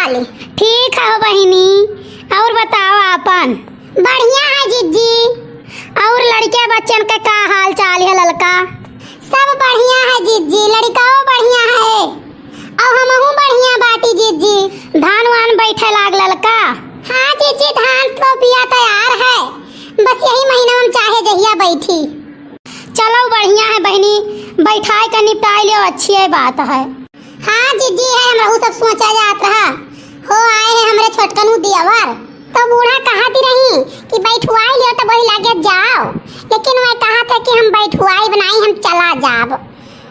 हाल? ठीक है बहिनी। और बताओ आपन। बढ़िया है जीजी। और लड़के बच्चन के का हाल चाल है ललका? सब बढ़िया है जीजी, लड़काओ बढ़िया है और हमहू बढ़िया बाटी जीजी। धान वान बैठे लाग ललका? हाँ जीजी, धान तो बिया तैयार है, बस यही महीना में चाहे जहिया बैठी। चलो बढ़िया है बहिनी, बैठाई का निपटाई लियो, अच्छी है बात है। हाँ जीजी है, हमहू सब सोचा जात रहा हो आए हैं हमरे छोटकनू दियावर, तो बूढ़ा कहती रही कि बैठुआई लियो तो वही लागे जाओ, लेकिन वह कहा था कि हम बैठुआई बनाई हम चला जाब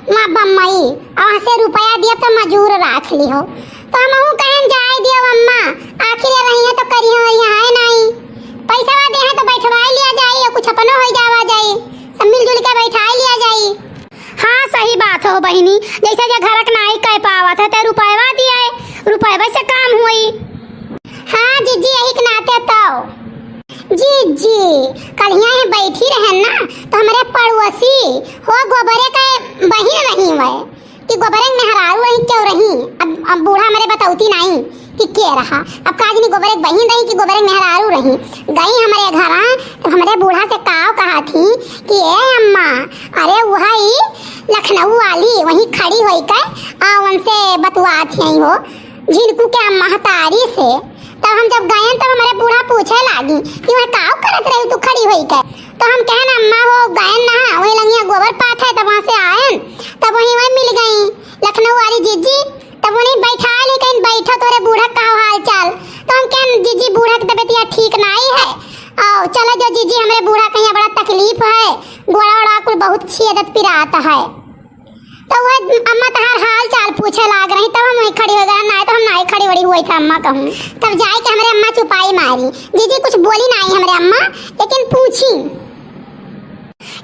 वहाँ बम्बई और से रुपया दिया तो मजूर राख लियो। तो हमहू कहन जाए दियो अम्मा, आखिर रही है तो करियो और यहाँ नहीं पैसा दे है तो बैठवाई लिया जाए, कुछ अपनो हो जावा जाए, सब मिलजुल के बैठाई लिया जाए। हाँ सही बात हो बहिनी, जैसे जो घरक नहीं कह पावत है तो रुपया दिया है, रुपया से काम हुई। हाँ जीजी, यही के नाते तो जीजी कल यहाँ बैठी रहे ना तो हमारे पड़ोसी हो गोबरे का बहिन रही हुए कि गोबरे में हरारू रही क्यों रही। अब बूढ़ा मेरे बताऊती नहीं कि क्या रहा, अब काजनी गोबरे बहिन रही कि गोबरे में हरारू रही। गई हमारे घर तो हमारे बूढ़ा से काव कहा थी कि ए अम्मा, अरे वही लखनऊ वाली वहीं खड़ी हुई कर उनसे बतवा थी हो झिनकू के महतारी से। तब हम जब गए तब हमारे बूढ़ा पूछे लागी कि वह काव करत रही तू खड़ी हुई कर। तो हम कहन अम्मा हो गए ना वही लंगिया गोबर पाथ है, तब वहाँ से आए तब वहीं मिल गई लखनऊ वाली जीजी। तब उन्हें बैठा ली कहीं बैठो तोरे बूढ़ा का हाल चाल। तो हम कहन जीजी बूढ़ा की तबीयत ठीक नहीं है और चलो जो जीजी हमारे बूढ़ा कहीं बड़ा तकलीफ है, गोड़ा वड़ा कुल बहुत छियदत पिराता है। तो वह अम्मा तहार हाल चाल पूछे लाग रही, तब हम वहीं खड़ी हो गए, नहीं तो हम नहीं खड़ी बड़ी हुई था अम्मा कहूँ। तब जाए के हमारे अम्मा चुपाई मारी, जीजी कुछ बोली नहीं हमारे अम्मा, लेकिन पूछी।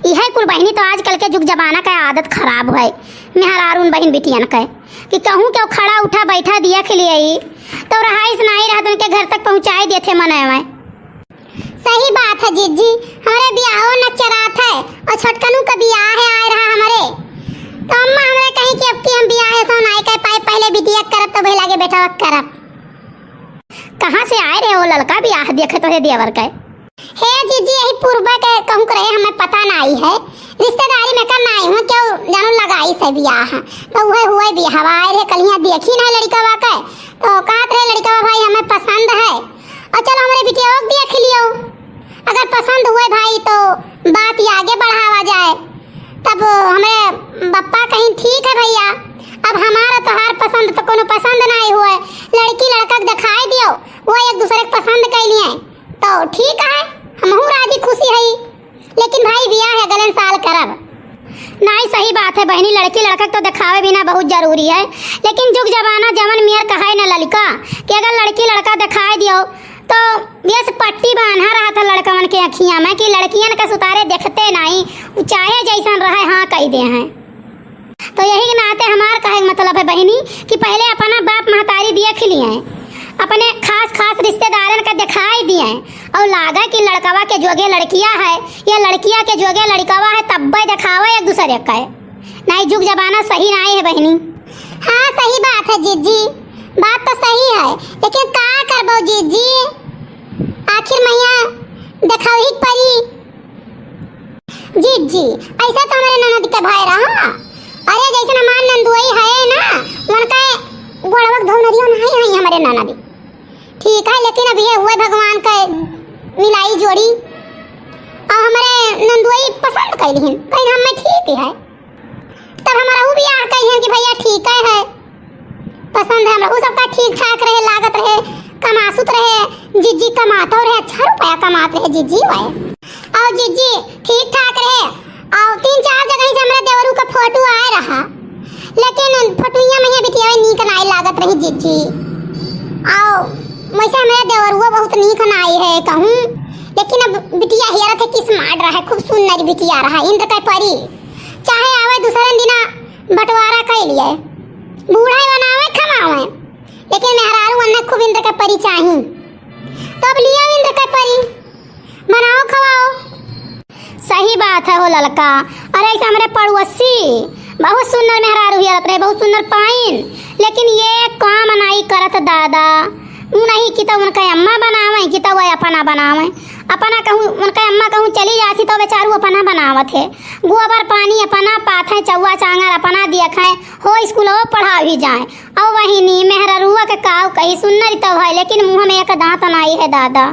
यह कुल बहिनी तो आजकल के जुग जमाना का आदत खराब है मेहरारून बहन बिटियन के कि कहूँ क्यों खड़ा उठा बैठा दिया के लिए तो रहाइश नहीं रहा तो उनके घर तक पहुँचाई देते मने में। सही बात है जीजी, हमारे ब्याहो न चरात है और छोटकनू का ब्याह है आए रहा हमारे। तो अम्मा हमारे कहीं कि अब की हम ब्याह है सो नहीं कर पाए, पहले बिटिया करब तो भई लागे बेटा करब। कहाँ से आए रहे हो लड़का ब्याह देखे तो है देवर के? हे जीजी यही पूर्वा के कहूँ करे हमें पता नहीं है, रिश्तेदारी में कर नहीं हूँ क्यों जानू लगाई से ब्याह तो वह हुए ब्याह आए रहे कल यहाँ देखी नहीं लड़का वाके तो कहते रहे लड़का भाई हमें पसंद है और चलो हमारे बिटिया को देख लियो, अगर पसंद हुए भाई तो बात आगे बढ़ावा जाए। तब हमें बप्पा कहीं ठीक है भैया, अब हमारा तो हार पसंद तो कोनो पसंद नहीं हुए, लड़की लड़का के दिखाई दियो वो एक दूसरे के पसंद कर लिए तो ठीक है, हमहू राजी खुशी है, लेकिन भाई ब्याह है गलन साल करब। नहीं सही बात है बहनी, लड़की लड़का तो दिखावे बिना बहुत जरूरी है, लेकिन जुग जमाना जमन मेयर कहा न ललिका कि अगर लड़की लड़का दिखाई दियो तो यस पट्टी बांधा रहा था लड़कवन के अखियां में कि लड़कियन के सुतारे देखते नहीं, चाहे जैसन रहे हाँ कह दे हैं। तो यही नाते हमार कहे मतलब है बहनी कि पहले अपना बाप महतारी देख लिए, अपने खास खास रिश्तेदारन का दिखाई दिए और लागा कि लड़कवा के जोगे लड़कियां है या लड़कियां के जोगे लड़कवा है तब दिखावा एक दूसरे का है। नहीं जुग जमाना सही नहीं है बहनी। हाँ सही बात है जीजी, बात तो सही है, लेकिन का करबो जीजी, आखिर मैया दिखाओ ही परी। जीजी ऐसा तो हमारे ननद के भाई रहा, अरे जैसे हमार नंदुई है ना उनका गोड़वक धौनरियो नहीं है हमारे ननद, ठीक है, लेकिन अब ये हुए भगवान का मिलाई जोड़ी और हमारे नंदुई पसंद कैली कहीं हमें ठीक है, तब हमारा वो ब्याह कही कि भैया ठीक है पसंद है हमरा, वो सबका ठीक ठाक रहे, लागत रहे, कमासुत रहे, जीजी कमाता रहे, अच्छा रुपया कमाते रहे जीजी वाए और जीजी ठीक ठाक रहे और 3-4 जगह से हमरा देवरू का फोटो आए रहा, लेकिन फोटोइया में बिटिया नीक नहीं लागत रही जीजी और वैसे मेरा देवरुआ बहुत नीक नहीं है कहूँ, लेकिन अब बिटिया हियर थे कि स्मार्ट रहा, खूब सुंदर बिटिया रहा, इंद्र का परी, चाहे आवे दूसरे दिना बंटवारा कर लिए, बूढ़ा बनावे खमावे, लेकिन मेहरारू अन्ना खूब इंद्र का परी चाहिए, तो अब लिया इंद्र का परी बनाओ खवाओ। सही बात है हो लड़का, अरे ऐसा हमारे पड़ोसी बहुत सुंदर मेहरारू हियरत रहे, बहुत सुंदर पाइन, लेकिन ये काम नहीं नहीं करत दादा। ऊ नहीं कि तो उनका अम्मा बनावे कि तो वह अपना बनावे। अपना कहूँ उनका अम्मा कहूँ चली जाती तो बेचारू अपना बनावत है। गोबर पानी अपना पाथे चौवा चांगर अपना दिया खाए हो स्कूल हो पढ़ा भी जाए। और वही नी मेहरुआ के काव कही सुनरी तो है लेकिन मुँह में एक दांत नहीं है दादा।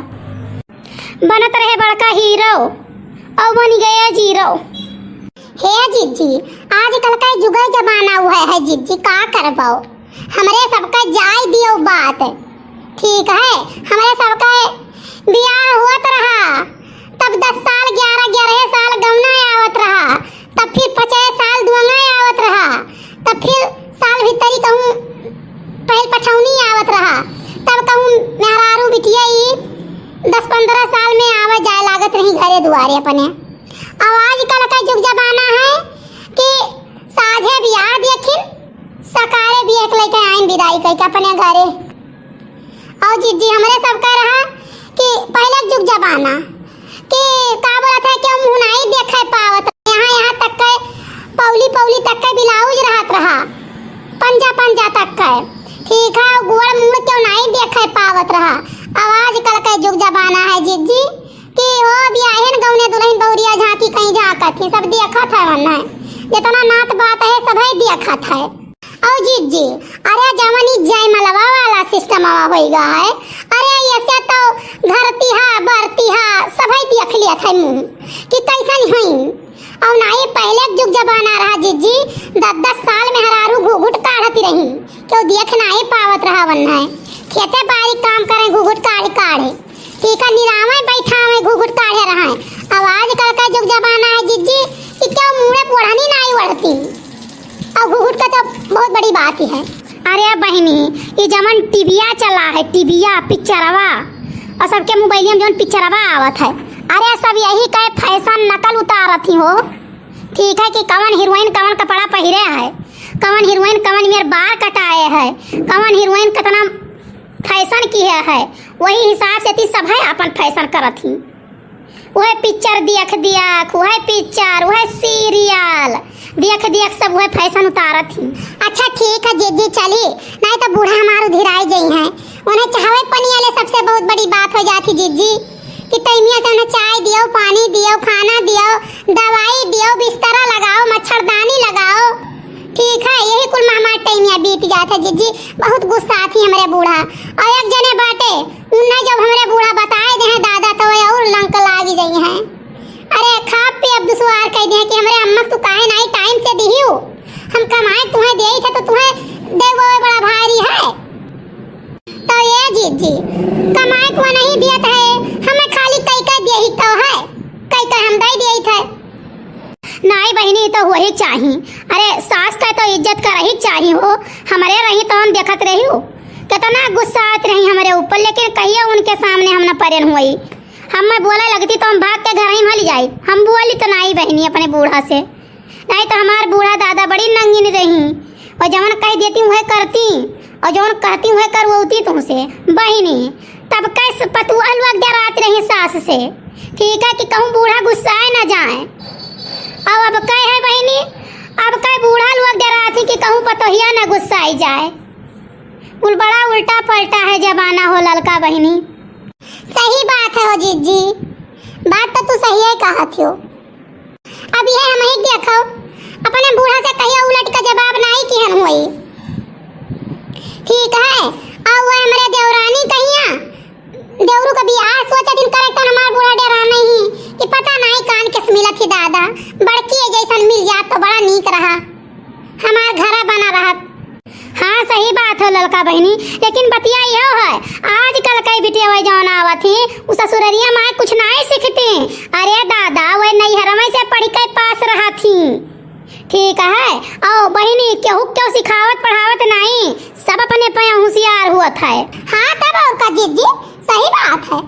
बनत रहे बड़का हीरो और बन गया जीरो। हे जिज्जी आजकल का जुगा जमाना हुआ है जिज्जी का करबो। हमरे सबका जाय दियो बात ठीक है। हमरे सबका बियाह होत रहा तब 10 साल 11 साल गौना आवत रहा तब फिर 50 साल दुआना आवत रहा तब फिर साल भीतरी कहूँ पहल पठौनी आवत रहा तब कहूँ मेहरारू बिटिया 10-15 साल में आवा जाए लागत रही घरे दुआरे अपने। अब आजकल का जुग जमाना है कि साझे बियाह देखिन सकारे भी एक लेके आइन विदाई करके अपने घरे। और जिज्जी हमरे सब कह रहा कि पहले जुग जमाना कि का बोलत है कि मुंह नहीं देखे पावत यहाँ तक के पौली तक के ब्लाउज रहत रहा पंजा तक के ठीक है। गोड़ मुंह क्यों नहीं देखे पावत रहा। अब आजकल का जुग जमाना है जिज्जी कि हो बियाहन गौने दुल्हन बहुरिया झांकी कहीं झांकत थी सब देखत है वन्ना जितना नात बात है सब ही देखत है। और जिज्जी अरे जवानी जय मलवा वाला सिस्टम हो गया है। अरे ऐसे तो घर तिहा बर तिहा सब ही देख लिया था मुँह कि कैसन हुई। और नहीं पहले जुग जमाना रहा जिज्जी 10-10 साल में हरारू घुघुट काढ़ती रही क्यों देख नहीं पावत रहा वन्ना खेते बारी काम करे घुघुट काढ़े ठीक है निरावे बैठा में घुघुट काढ़े रहा। अब आजकल का जुग जमाना है जिज्जी कि क्यों मुँह पढ़नी नहीं बढ़ती और घुघुट का तो बहुत बड़ी बात ही है। अरे बहनी ये जमन टीविया चला है टीविया पिक्चरवा और सबके मोबाइल में जौन पिक्चरवा आवत है। अरे सब यही कहे फैशन नकल उतारत ही हो ठीक है कि कवन हीरोइन कवन कपड़ा पहरे है कवन हीरोइन कवन मेरे बाल कटाए है कवन हीरोइन कितना फैशन की है वही हिसाब से सब है अपन फैशन करत ही। वह पिक्चर देख वह पिक्चर वह सीरियल देख सब वह फैशन उतारत ही। अच्छा ठीक है जिज्जी चली नहीं तो बूढ़ा हमारो धिराई गई है उन्हें चाहवे पनिया ले सबसे बहुत बड़ी बात हो जाती जिज्जी कि टाइमिया से उन्हें चाय दियो पानी दियो खाना दियो दवाई दियो बिस्तरा लगाओ मच्छरदानी लगाओ ठीक है। यही कुल में हमारा टाइमिया बीत जाता जिज्जी बहुत गुस्सा आती है हमारे बूढ़ा। और एक जने बाटे उन्हें जब हमारे बूढ़ा बताए दे दादा तो वह और लंक लागी गई है। अरे खा पे अब दुसवार कह दे कि हमारे अम्मा तू काहे नहीं टाइम से दिहियो हम कमाए तुम्हें दे थे तो तुम्हें दे वो बड़ा भारी है। तो ये जिज्जी कमाए को नहीं दिया है हमें खाली कई दे ही तो है कई हम दे दिए थे। नहीं बहनी तो वही चाहिए। अरे सास का तो इज्जत कर ही चाहिए हो हमारे रही तो हम देखत रही हो कितना गुस्सा आत रही हमारे ऊपर लेकिन कहिए उनके सामने हम न परेन हुई हम मैं बोला लगती तो हम भाग के घर ही मल जाई। हम बोली तो नहीं बहनी अपने बूढ़ा से नहीं तो हमारे बूढ़ा दादा बड़ी नंगीन रही और जवन कह देती वह करती और जवन कहती वह करवती तुमसे बहनी तब कैसे पतुआ लोग डराती रही सास से ठीक है कि कहूँ बूढ़ा गुस्साए न जाए। अब कह है बहनी अब कह बूढ़ा लोग डराती कि कहूँ पतोहिया न गुस्साई जाए। कुल बड़ा उल्टा पलटा है जमाना हो ललका बहनी। सही बात है हो जिज्जी बात तो तू सही है कहा थियो। अब ये हम ही देखो अपने बूढ़ा से कहिए उलट का जवाब नहीं कि हम हुई ठीक है। और वो हमारे देवरानी कहिया देवरू का बियाह सोचा दिन करे तो हमार बूढ़ा डरा नहीं कि पता नहीं कान किस मिलत ही दादा बड़की जैसन मिल जात तो बड़ा नीक रहा हमार घरा बना रहा। हाँ सही बात है ललका बहनी लेकिन बतिया यह है आजकल कई बिटिया वही जौन आवत ही उस ससुररिया माँ कुछ नहीं सीखती। अरे दादा वह नैहरवा से पढ़ के पास रहा थी ठीक है। और बहनी क्यों सिखावत पढ़ावत नहीं सब अपने पे होशियार हुआ था। हाँ तब और का जिज्जी सही बात है।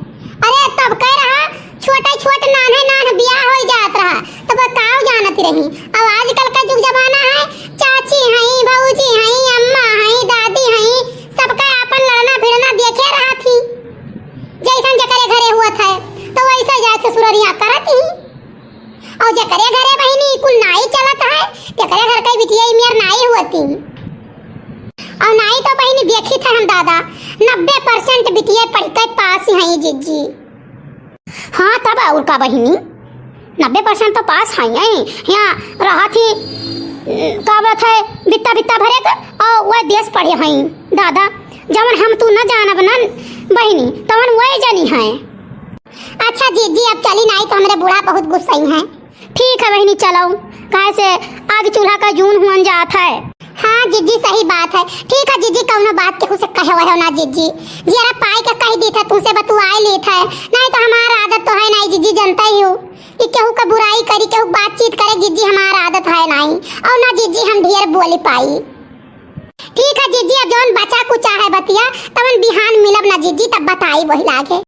अरे तब कह रहा छोटे नान बियाह हो जात रहा तब काव जानती रही। अब आजकल का जुग जमाना है चाची हई भौजी हई अम्मा हई दादी हई सबका अपन लड़ना भिड़ना देखे रहा थी जैसन जकरे घरे हुआ था तो वैसा जाए ससुररिया करत ही। और जकरे घरे बहनी कुल नाई चलत है जकरे घर कई बिटिया मेर नाई होती और नाई तो बहनी देखी था रहन दादा, 90% बिटिया पढ़ के पास ही हैं जीजी। हाँ तब और का बहिनी, 90% तो पास हैं यहाँ रहा थी का बात है बित्ता बित्ता भरे का और वह देश पढ़े हैं दादा, जवन हम तू न जानब न बहिनी तवन वही जानी है। अच्छा जीजी अब चली नहीं तो हमारे बूढ़ा बहुत गुस्सा हैं। ठीक है बहिनी चलो, काहे से आग चूल्हा का जून हुआ जात है। हाँ जीजी सही बात है। ठीक है जीजी, कौनो बात के उसे कहे हो ना जीजी, जरा पाई का कह दी था तुमसे बतुआई लेत है, नहीं तो हमारा आदत तो है नहीं जीजी, जानता ही हो कि केहू का बुराई करी केहू बातचीत करे जीजी, हमारा आदत है नहीं और ना जीजी हम ढेर बोली पाई। ठीक है जीजी, अब जौन बचा कुचा है बतिया तवन बिहान मिलब ना जीजी, तब बताई वही लागे।